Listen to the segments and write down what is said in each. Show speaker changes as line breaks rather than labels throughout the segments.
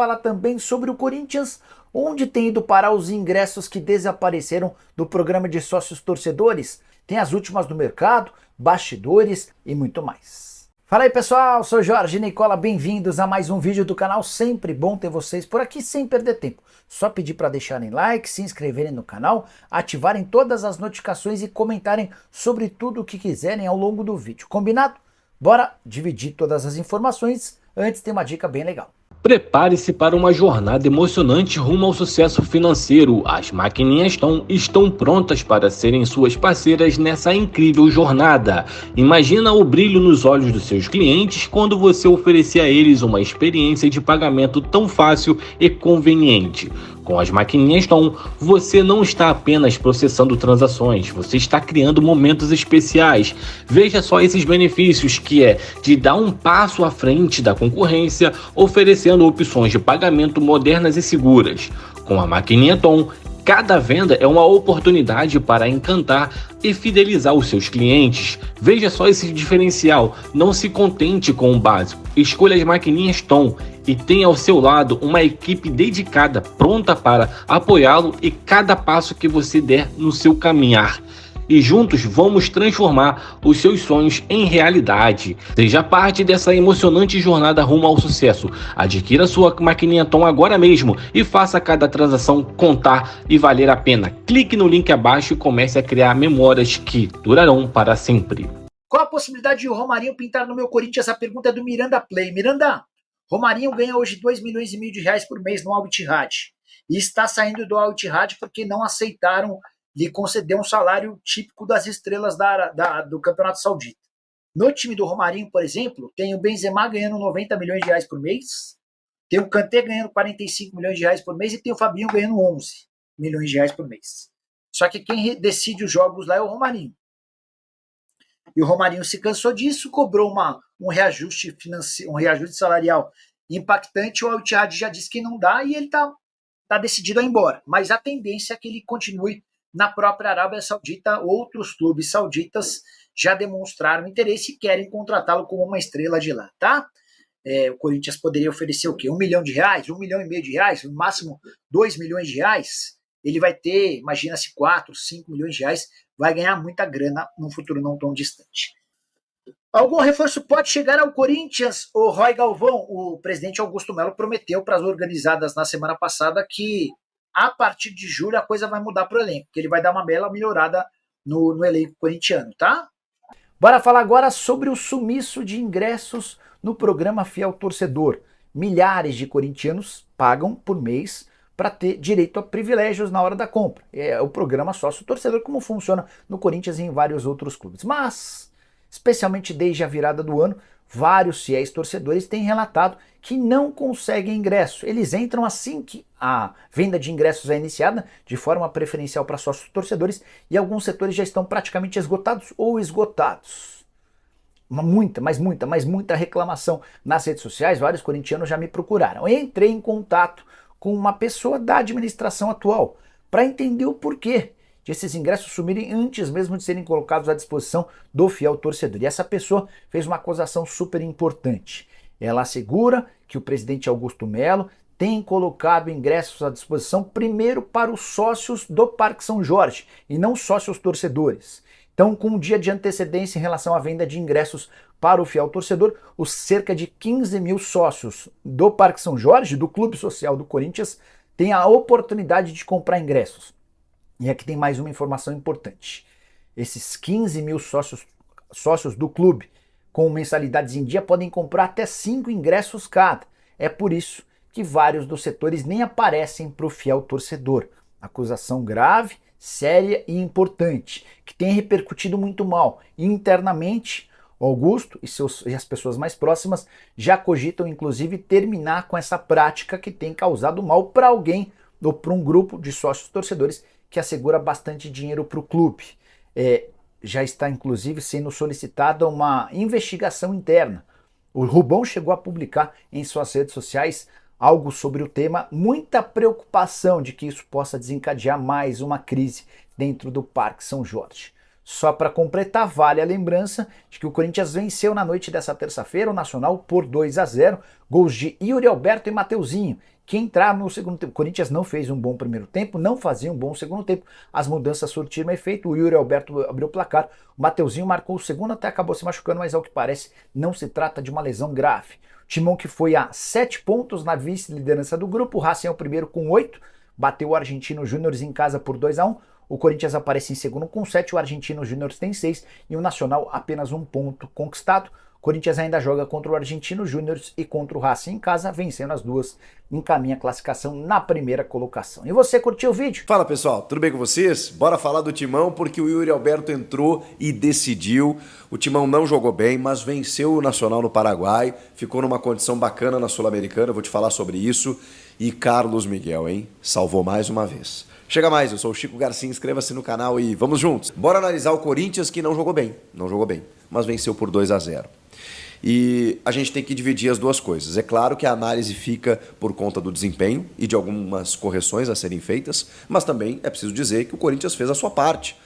fala também sobre o Corinthians, onde tem ido parar os ingressos que desapareceram do programa de sócios torcedores. Tem as últimas do mercado, bastidores e muito mais. Fala aí pessoal, sou Jorge Nicola, bem-vindos a mais um vídeo do canal. Sempre bom ter vocês por aqui sem perder tempo. Só pedir para deixarem like, se inscreverem no canal, ativarem todas as notificações e comentarem sobre tudo o que quiserem ao longo do vídeo. Combinado? Bora dividir todas as informações. Antes tem uma dica bem legal.
Prepare-se para uma jornada emocionante rumo ao sucesso financeiro. As maquininhas Tom estão prontas para serem suas parceiras nessa incrível jornada. Imagina o brilho nos olhos dos seus clientes quando você oferecer a eles uma experiência de pagamento tão fácil e conveniente. Com as maquininhas Tom, você não está apenas processando transações, você está criando momentos especiais. Veja só esses benefícios, que é de dar um passo à frente da concorrência, oferecendo opções de pagamento modernas e seguras. Com a maquininha Tom, cada venda é uma oportunidade para encantar e fidelizar os seus clientes. Veja só esse diferencial, não se contente com o básico. Escolha as maquininhas Tom e tenha ao seu lado uma equipe dedicada, pronta para apoiá-lo e cada passo que você der no seu caminhar. E juntos vamos transformar os seus sonhos em realidade. Seja parte dessa emocionante jornada rumo ao sucesso. Adquira sua maquininha Tom agora mesmo e faça cada transação contar e valer a pena. Clique no link abaixo e comece a criar memórias que durarão para sempre.
Qual a possibilidade de o Romarinho pintar no meu Corinthians? Essa pergunta é do Miranda Play. Miranda, Romarinho ganha hoje 2,5 milhões por mês no Al Ittihad. E está saindo do Al Ittihad porque não aceitaram lhe conceder um salário típico das estrelas do Campeonato Saudita. No time do Romarinho, por exemplo, tem o Benzema ganhando 90 milhões de reais por mês, tem o Kanté ganhando 45 milhões de reais por mês e tem o Fabinho ganhando 11 milhões de reais por mês. Só que quem decide os jogos lá é o Romarinho. E o Romarinho se cansou disso, cobrou um reajuste financeiro, um reajuste salarial impactante. O Al Ittihad já disse que não dá e ele está decidido a ir embora. Mas a tendência é que ele continue na própria Arábia Saudita. Outros clubes sauditas já demonstraram interesse e querem contratá-lo como uma estrela de lá, tá? O Corinthians poderia oferecer o quê? 1 milhão de reais, 1,5 milhão de reais, no máximo 2 milhões de reais. Ele vai ter, imagina-se, 4, 5 milhões de reais, vai ganhar muita grana num futuro não tão distante. Algum reforço pode chegar ao Corinthians? O Roy Galvão, o presidente Augusto Melo, prometeu para as organizadas na semana passada que a partir de julho a coisa vai mudar para o elenco, que ele vai dar uma bela melhorada no elenco corintiano, tá? Bora falar agora sobre o sumiço de ingressos no programa Fiel Torcedor. Milhares de corintianos pagam por mês para ter direito a privilégios na hora da compra. É o programa sócio torcedor, como funciona no Corinthians e em vários outros clubes. Mas, especialmente desde a virada do ano, vários fiéis torcedores têm relatado que não conseguem ingresso. Eles entram assim que a venda de ingressos é iniciada, de forma preferencial para sócios torcedores, e alguns setores já estão praticamente esgotados ou esgotados. Muita reclamação nas redes sociais. Vários corintianos já me procuraram. Eu entrei em contato com uma pessoa da administração atual para entender o porquê de esses ingressos sumirem antes mesmo de serem colocados à disposição do fiel torcedor. E essa pessoa fez uma acusação super importante. Ela assegura que o presidente Augusto Melo tem colocado ingressos à disposição primeiro para os sócios do Parque São Jorge e não sócios torcedores. Então, com um dia de antecedência em relação à venda de ingressos para o fiel torcedor, os cerca de 15 mil sócios do Parque São Jorge, do Clube Social do Corinthians, têm a oportunidade de comprar ingressos. E aqui tem mais uma informação importante. Esses 15 mil sócios do clube com mensalidades em dia podem comprar até 5 ingressos cada. É por isso que vários dos setores nem aparecem para o fiel torcedor. Acusação grave, séria e importante, que tem repercutido muito mal. Internamente, o Augusto e as pessoas mais próximas já cogitam, inclusive, terminar com essa prática que tem causado mal para alguém ou para um grupo de sócios torcedores que assegura bastante dinheiro para o clube. Já está, inclusive, sendo solicitada uma investigação interna. O Rubão chegou a publicar em suas redes sociais algo sobre o tema, muita preocupação de que isso possa desencadear mais uma crise dentro do Parque São Jorge. Só para completar, vale a lembrança de que o Corinthians venceu na noite dessa terça-feira o Nacional por 2-0, gols de Yuri Alberto e Mateuzinho, que entraram no segundo tempo. O Corinthians não fez um bom primeiro tempo, não fazia um bom segundo tempo, as mudanças surtiram efeito, o Yuri Alberto abriu o placar, o Mateuzinho marcou o segundo, até acabou se machucando, mas ao que parece não se trata de uma lesão grave. O Timão que foi a 7 pontos na vice-liderança do grupo, o Racing é o primeiro com 8, bateu o Argentino Júnior em casa por 2-1, o Corinthians aparece em segundo com 7, o Argentino Júnior tem 6 e o Nacional apenas 1 ponto conquistado. O Corinthians ainda joga contra o Argentino Júnior e contra o Racing em casa, vencendo as duas, encaminha a classificação na primeira colocação. E você curtiu o vídeo?
Fala pessoal, tudo bem com vocês? Bora falar do Timão porque o Yuri Alberto entrou e decidiu. O Timão não jogou bem, mas venceu o Nacional no Paraguai, ficou numa condição bacana na Sul-Americana, vou te falar sobre isso. E Carlos Miguel, hein? Salvou mais uma vez. Chega mais, eu sou o Chico Garcia, inscreva-se no canal e vamos juntos. Bora analisar o Corinthians que não jogou bem, mas venceu por 2-0. E a gente tem que dividir as duas coisas. É claro que a análise fica por conta do desempenho e de algumas correções a serem feitas, mas também é preciso dizer que o Corinthians fez a sua parte.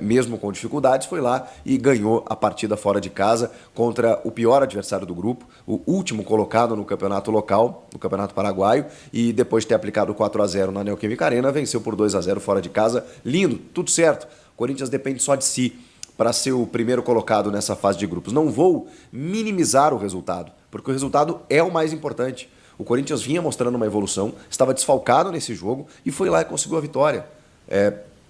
Mesmo com dificuldades, foi lá e ganhou a partida fora de casa contra o pior adversário do grupo, o último colocado no campeonato local, no campeonato paraguaio, e depois de ter aplicado 4-0 na Neoquímica Arena, venceu por 2-0 fora de casa. Lindo, tudo certo. O Corinthians depende só de si para ser o primeiro colocado nessa fase de grupos. Não vou minimizar o resultado, porque o resultado é o mais importante. O Corinthians vinha mostrando uma evolução, estava desfalcado nesse jogo e foi lá e conseguiu a vitória.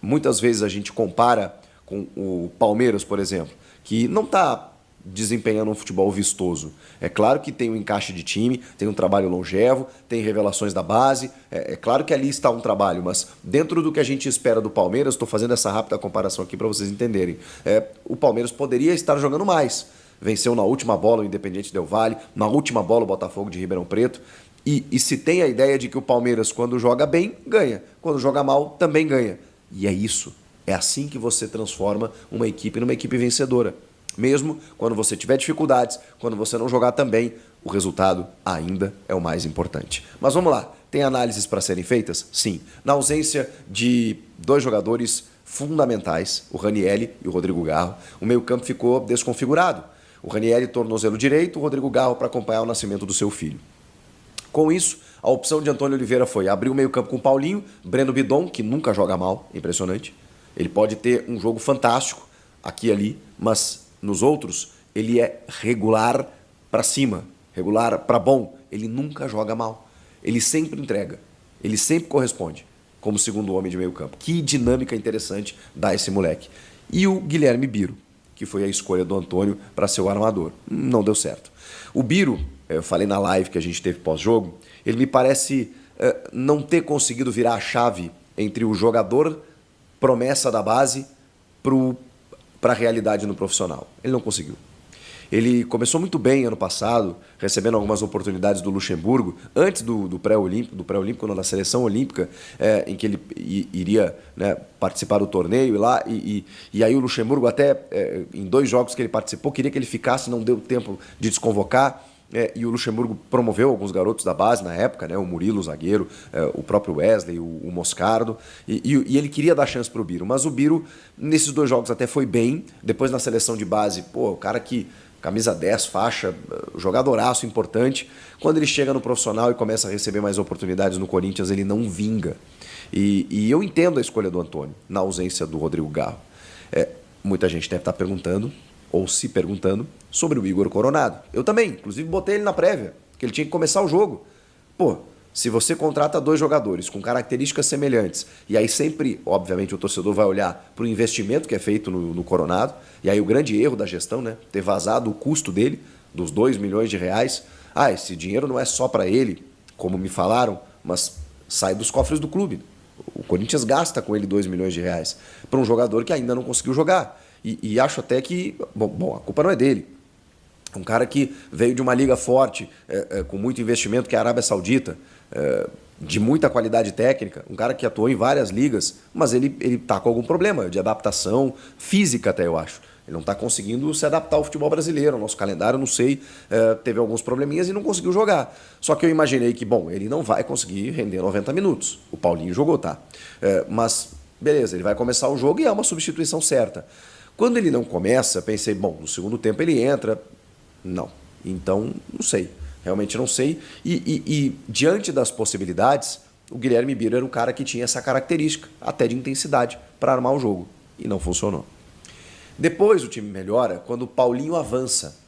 Muitas vezes a gente compara com o Palmeiras, por exemplo, que não está desempenhando um futebol vistoso. É claro que tem um encaixe de time, tem um trabalho longevo, tem revelações da base, é claro que ali está um trabalho, mas dentro do que a gente espera do Palmeiras, estou fazendo essa rápida comparação aqui para vocês entenderem, o Palmeiras poderia estar jogando mais. Venceu na última bola o Independiente Del Valle, na última bola o Botafogo de Ribeirão Preto, e se tem a ideia de que o Palmeiras, quando joga bem, ganha, quando joga mal, também ganha. E é isso, é assim que você transforma uma equipe numa equipe vencedora. Mesmo quando você tiver dificuldades, quando você não jogar tão bem, o resultado ainda é o mais importante. Mas vamos lá, tem análises para serem feitas? Sim. Na ausência de dois jogadores fundamentais, o Ranielli e o Rodrigo Garro, o meio-campo ficou desconfigurado. O Ranielli tornozelo direito, o Rodrigo Garro para acompanhar o nascimento do seu filho. Com isso, a opção de Antônio Oliveira foi abrir o meio-campo com Paulinho, Breno Bidon, que nunca joga mal, impressionante. Ele pode ter um jogo fantástico aqui e ali, mas nos outros ele é regular para cima, regular para bom. Ele nunca joga mal. Ele sempre entrega, ele sempre corresponde como segundo homem de meio-campo. Que dinâmica interessante dá esse moleque. E o Guilherme Biro, que foi a escolha do Antônio para ser o armador. Não deu certo. O Biro, eu falei na live que a gente teve pós-jogo, ele me parece não ter conseguido virar a chave entre o jogador promessa da base para a realidade no profissional. Ele não conseguiu. Ele começou muito bem ano passado, recebendo algumas oportunidades do Luxemburgo, antes do pré-olímpico, na seleção olímpica, em que ele iria, né, participar do torneio e lá, e aí o Luxemburgo até, em 2 jogos que ele participou, queria que ele ficasse, não deu tempo de desconvocar, e o Luxemburgo promoveu alguns garotos da base na época, né, o Murilo, o zagueiro, o próprio Wesley, o Moscardo, e ele queria dar chance para o Biro, mas o Biro, nesses 2 jogos até foi bem, depois na seleção de base, o cara que camisa 10, faixa, jogadoraço importante. Quando ele chega no profissional e começa a receber mais oportunidades no Corinthians, ele não vinga. E eu entendo a escolha do Antônio, na ausência do Rodrigo Garro. Muita gente deve estar perguntando, ou se perguntando, sobre o Igor Coronado. Eu também, inclusive botei ele na prévia, que ele tinha que começar o jogo. Se você contrata 2 jogadores com características semelhantes, e aí sempre, obviamente, o torcedor vai olhar para o investimento que é feito no Coronado, e aí o grande erro da gestão, né, ter vazado o custo dele, dos 2 milhões de reais. Esse dinheiro não é só para ele, como me falaram, mas sai dos cofres do clube. O Corinthians gasta com ele 2 milhões de reais para um jogador que ainda não conseguiu jogar. E acho até que, a culpa não é dele. Um cara que veio de uma liga forte, com muito investimento, que é a Arábia Saudita, de muita qualidade técnica, um cara que atuou em várias ligas, mas ele está com algum problema de adaptação física até, eu acho. Ele não está conseguindo se adaptar ao futebol brasileiro, ao nosso calendário, não sei, teve alguns probleminhas e não conseguiu jogar. Só que eu imaginei que, ele não vai conseguir render 90 minutos. O Paulinho jogou, tá? Mas, beleza, ele vai começar o jogo e é uma substituição certa. Quando ele não começa, pensei, bom, no segundo tempo ele entra. Não. Então, não sei. Realmente não sei. E diante das possibilidades, o Guilherme Biro era um cara que tinha essa característica, até de intensidade, para armar o jogo. E não funcionou. Depois o time melhora quando o Paulinho avança.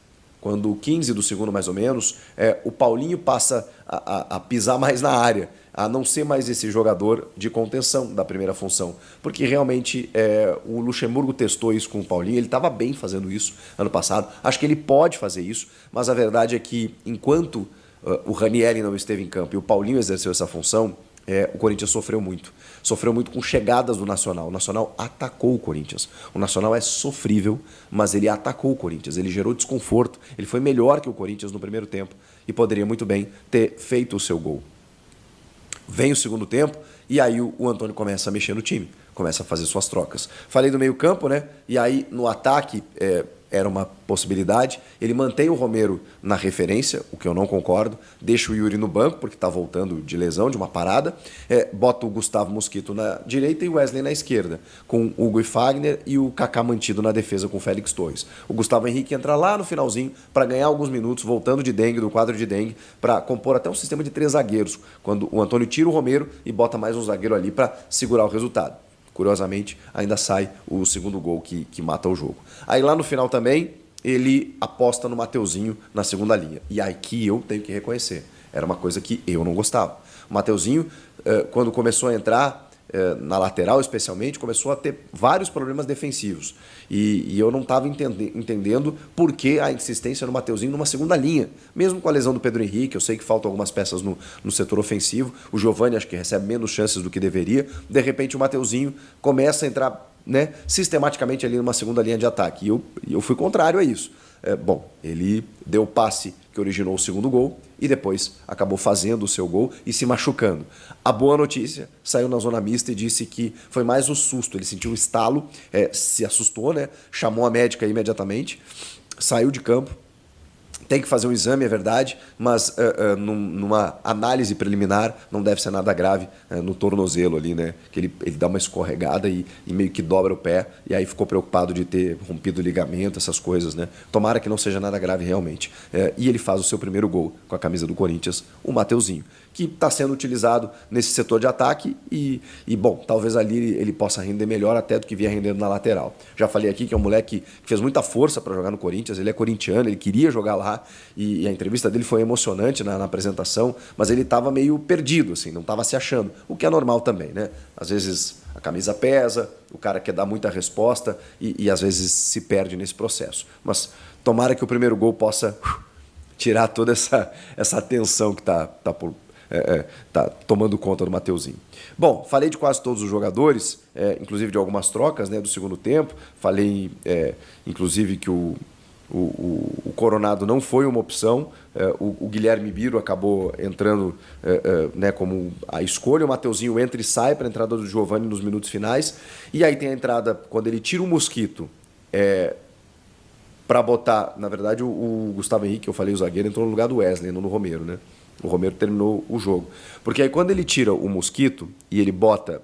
Quando o 15 do segundo, mais ou menos, o Paulinho passa a pisar mais na área, a não ser mais esse jogador de contenção da primeira função. Porque realmente o Luxemburgo testou isso com o Paulinho, ele estava bem fazendo isso ano passado. Acho que ele pode fazer isso, mas a verdade é que enquanto o Ranieri não esteve em campo e o Paulinho exerceu essa função, o Corinthians sofreu muito. Sofreu muito com chegadas do Nacional. O Nacional atacou o Corinthians. O Nacional é sofrível, mas ele atacou o Corinthians. Ele gerou desconforto. Ele foi melhor que o Corinthians no primeiro tempo e poderia muito bem ter feito o seu gol. Vem o segundo tempo e aí o Antônio começa a mexer no time. Começa a fazer suas trocas. Falei do meio campo, né? E aí no ataque era uma possibilidade. Ele mantém o Romero na referência, o que eu não concordo. Deixa o Yuri no banco, porque está voltando de lesão, de uma parada. Bota o Gustavo Mosquito na direita e o Wesley na esquerda, com o Hugo e Fagner e o Kaká mantido na defesa com o Félix Torres. O Gustavo Henrique entra lá no finalzinho para ganhar alguns minutos, voltando de dengue, do quadro de dengue, para compor até um sistema de 3 zagueiros, quando o Antônio tira o Romero e bota mais um zagueiro ali para segurar o resultado. Curiosamente, ainda sai o segundo gol que mata o jogo. Aí lá no final também, ele aposta no Mateuzinho na segunda linha. E aqui eu tenho que reconhecer, era uma coisa que eu não gostava. O Mateuzinho, quando começou a entrar, na lateral especialmente, começou a ter vários problemas defensivos. E eu não estava entendendo por que a insistência no Mateuzinho numa segunda linha. Mesmo com a lesão do Pedro Henrique, eu sei que faltam algumas peças no setor ofensivo. O Giovani acho que recebe menos chances do que deveria. De repente o Mateuzinho começa a entrar, né, sistematicamente ali numa segunda linha de ataque. E eu fui contrário a isso. Bom, ele deu o passe que originou o segundo gol e depois acabou fazendo o seu gol e se machucando. A boa notícia, saiu na zona mista e disse que foi mais o susto, ele sentiu um estalo, se assustou, né? Chamou a médica imediatamente, saiu de campo. Tem que fazer um exame, é verdade, mas numa análise preliminar não deve ser nada grave no tornozelo ali, né? Que ele dá uma escorregada e meio que dobra o pé, e aí ficou preocupado de ter rompido o ligamento, essas coisas, né? Tomara que não seja nada grave realmente. E ele faz o seu primeiro gol com a camisa do Corinthians, o Mateuzinho, que está sendo utilizado nesse setor de ataque e, bom, talvez ali ele possa render melhor até do que vinha rendendo na lateral. Já falei aqui que é um moleque que fez muita força para jogar no Corinthians, ele é corintiano, ele queria jogar lá e a entrevista dele foi emocionante na apresentação, mas ele estava meio perdido, assim, não estava se achando, o que é normal também, né? Às vezes a camisa pesa, o cara quer dar muita resposta e às vezes se perde nesse processo. Mas tomara que o primeiro gol possa tirar toda essa tensão que tá tomando conta do Mateuzinho. Bom, falei de quase todos os jogadores, inclusive de algumas trocas, né, do segundo tempo. Falei, inclusive, que o Coronado não foi uma opção. O Guilherme Biro acabou entrando né, como a escolha. O Mateuzinho entra e sai para a entrada do Giovani nos minutos finais. E aí tem a entrada, quando ele tira o Mosquito, para botar, na verdade, o Gustavo Henrique, eu falei o zagueiro, entrou no lugar do Wesley, não no Romero, né? O Romero terminou o jogo. Porque aí quando ele tira o Mosquito e ele bota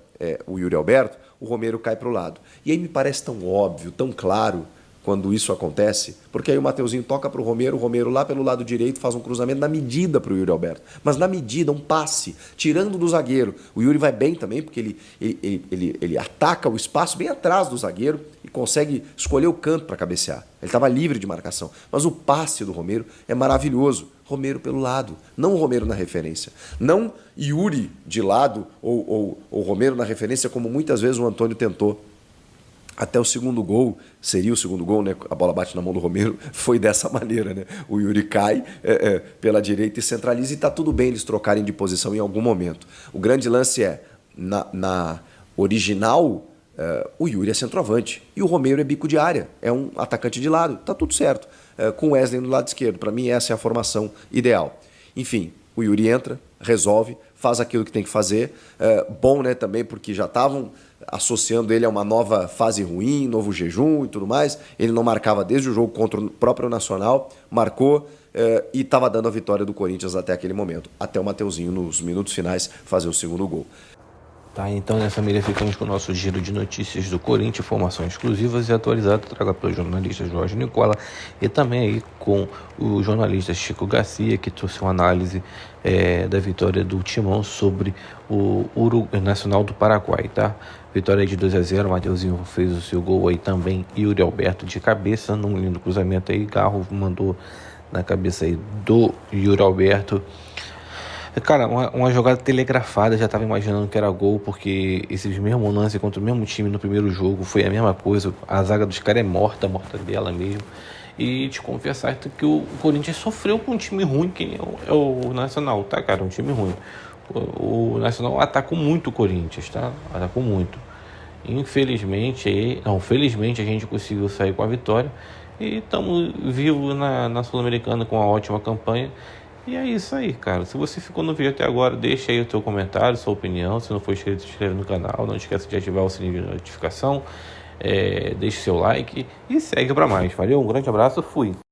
o Yuri Alberto, o Romero cai para o lado. E aí me parece tão óbvio, tão claro quando isso acontece, porque aí o Mateuzinho toca para o Romero lá pelo lado direito faz um cruzamento na medida para o Yuri Alberto. Mas na medida, um passe, tirando do zagueiro. O Yuri vai bem também, porque ele ataca o espaço bem atrás do zagueiro e consegue escolher o canto para cabecear. Ele estava livre de marcação. Mas o passe do Romero é maravilhoso. Romero pelo lado, não o Romero na referência. Não Yuri de lado ou Romero na referência, como muitas vezes o Antônio tentou. Até o segundo gol, seria o segundo gol, né? A bola bate na mão do Romero, foi dessa maneira, né? O Yuri cai pela direita e centraliza e está tudo bem eles trocarem de posição em algum momento. O grande lance na original, o Yuri é centroavante e o Romero é bico de área, é um atacante de lado, tá tudo certo. Com o Wesley no lado esquerdo, para mim essa é a formação ideal. Enfim, o Yuri entra, resolve, faz aquilo que tem que fazer. Bom, né, também, porque já estavam associando ele a uma nova fase ruim, novo jejum e tudo mais. Ele não marcava desde o jogo contra o próprio Nacional, marcou e estava dando a vitória do Corinthians até aquele momento, até o Mateuzinho nos minutos finais fazer o segundo gol.
Tá, então nessa mira ficamos com o nosso giro de notícias do Corinthians, informações exclusivas e atualizadas, traga pelo jornalista Jorge Nicola e também aí com o jornalista Chico Garcia, que trouxe uma análise da vitória do Timão sobre o Nacional do Paraguai, tá? Vitória de 2-0, Mateuzinho fez o seu gol aí também, e Yuri Alberto de cabeça, num lindo cruzamento aí, Garro mandou na cabeça aí do Yuri Alberto. Cara, uma jogada telegrafada, já estava imaginando que era gol, porque esses mesmos lances contra o mesmo time no primeiro jogo foi a mesma coisa. A zaga dos caras é morta dela mesmo. E te confessar que o Corinthians sofreu com um time ruim, que é o Nacional, tá, cara? Um time ruim. O Nacional atacou muito o Corinthians, tá? Atacou muito. Felizmente a gente conseguiu sair com a vitória. E estamos vivos na Sul-Americana com uma ótima campanha. E é isso aí, cara. Se você ficou no vídeo até agora, deixa aí o teu comentário, sua opinião. Se não for inscrito, se inscreve no canal. Não esqueça de ativar o sininho de notificação. Deixe seu like e segue pra mais. Valeu, um grande abraço, fui!